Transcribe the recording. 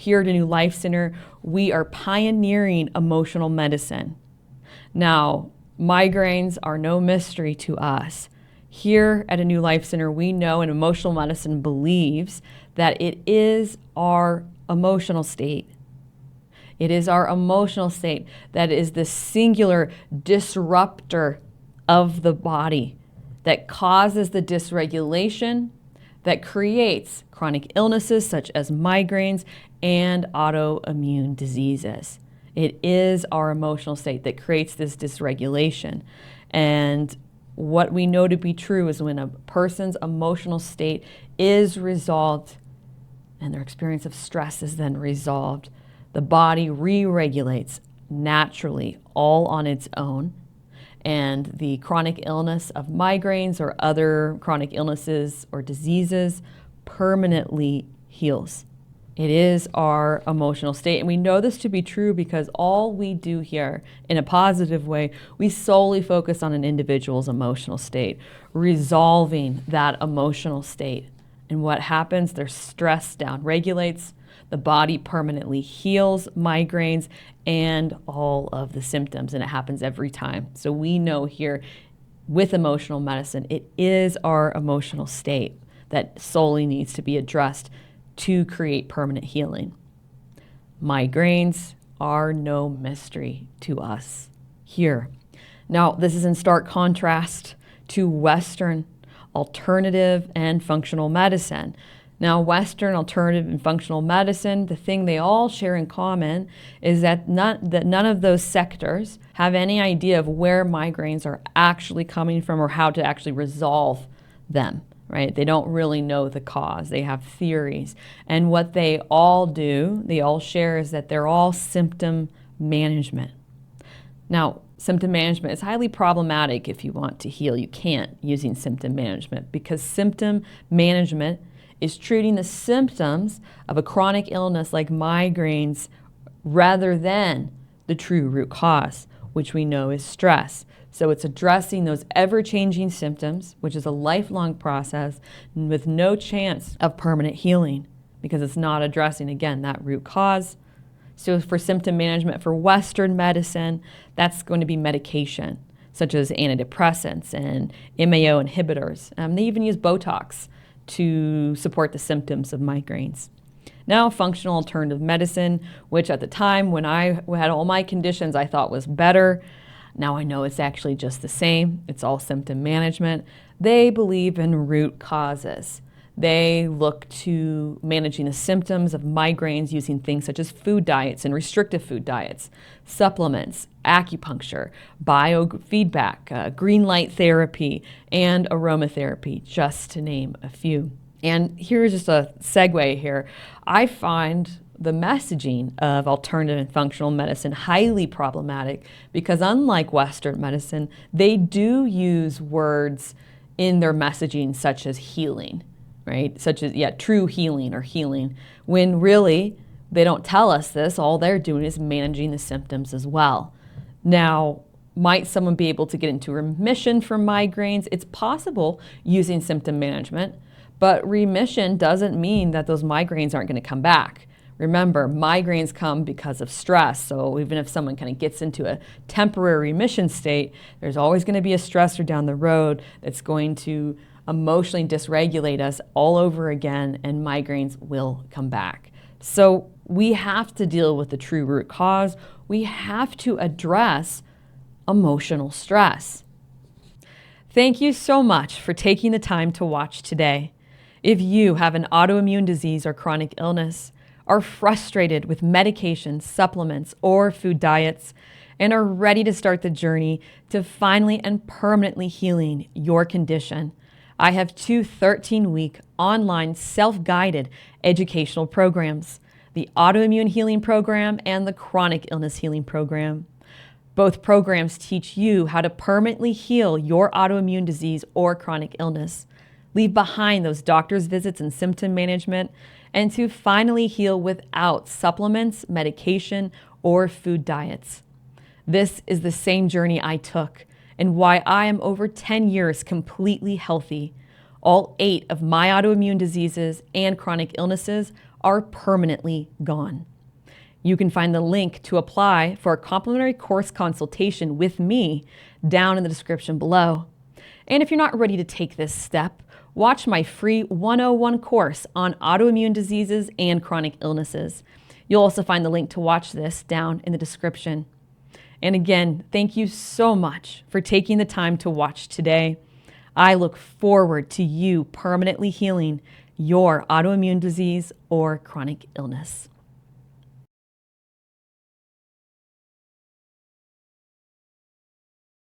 here at a New Life Center, we are pioneering emotional medicine. Now, migraines are no mystery to us. Here at a New Life Center, we know, and emotional medicine believes, that it is our emotional state. It is our emotional state that is the singular disruptor of the body that causes the dysregulation that creates chronic illnesses such as migraines and autoimmune diseases. It is our emotional state that creates this dysregulation. And what we know to be true is when a person's emotional state is resolved and their experience of stress is then resolved, the body re-regulates naturally all on its own. And the chronic illness of migraines or other chronic illnesses or diseases permanently heals. It is our emotional state. And we know this to be true because all we do here in a positive way, we solely focus on an individual's emotional state, resolving that emotional state. And what happens? Their stress down regulates, the body permanently heals migraines and all of the symptoms, and it happens every time. So we know here with emotional medicine, it is our emotional state that solely needs to be addressed to create permanent healing. Migraines are no mystery to us here. Now, this is in stark contrast to Western alternative and functional medicine. Now, Western alternative and functional medicine, the thing they all share in common is that none of those sectors have any idea of where migraines are actually coming from or how to actually resolve them, right? They don't really know the cause. They have theories. And what they all do, they all share, is that they're all symptom management. Now, symptom management is highly problematic if you want to heal. You can't using symptom management because symptom management is treating the symptoms of a chronic illness like migraines rather than the true root cause, which we know is stress. So it's addressing those ever-changing symptoms, which is a lifelong process with no chance of permanent healing because it's not addressing, again, that root cause. So for symptom management for Western medicine, that's going to be medication, such as antidepressants and MAO inhibitors. They even use Botox to support the symptoms of migraines. Now, functional alternative medicine, which at the time when I had all my conditions I thought was better, now I know it's actually just the same. It's all symptom management. They believe in root causes. They look to managing the symptoms of migraines using things such as food diets and restrictive food diets, supplements, acupuncture, biofeedback, green light therapy, and aromatherapy, just to name a few. And here's just a segue here. I find the messaging of alternative and functional medicine highly problematic because unlike Western medicine, they do use words in their messaging such as healing, right? Such as, true healing or healing, when really they don't tell us this. All they're doing is managing the symptoms as well. Now, might someone be able to get into remission from migraines? It's possible using symptom management, but remission doesn't mean that those migraines aren't going to come back. Remember, migraines come because of stress. So even if someone kind of gets into a temporary remission state, there's always going to be a stressor down the road that's going to emotionally dysregulate us all over again, and migraines will come back. So we have to deal with the true root cause. We have to address emotional stress. Thank you so much for taking the time to watch today. If you have an autoimmune disease or chronic illness, are frustrated with medications, supplements, or food diets, and are ready to start the journey to finally and permanently healing your condition, I have two 13-week online self-guided educational programs, the Autoimmune Healing Program and the Chronic Illness Healing Program. Both programs teach you how to permanently heal your autoimmune disease or chronic illness, leave behind those doctor's visits and symptom management, and to finally heal without supplements, medication, or food diets. This is the same journey I took and why I am over 10 years completely healthy. All 8 of my autoimmune diseases and chronic illnesses are permanently gone. You can find the link to apply for a complimentary course consultation with me down in the description below. And if you're not ready to take this step, watch my free 101 course on autoimmune diseases and chronic illnesses. You'll also find the link to watch this down in the description. And again, thank you so much for taking the time to watch today. I look forward to you permanently healing your autoimmune disease or chronic illness.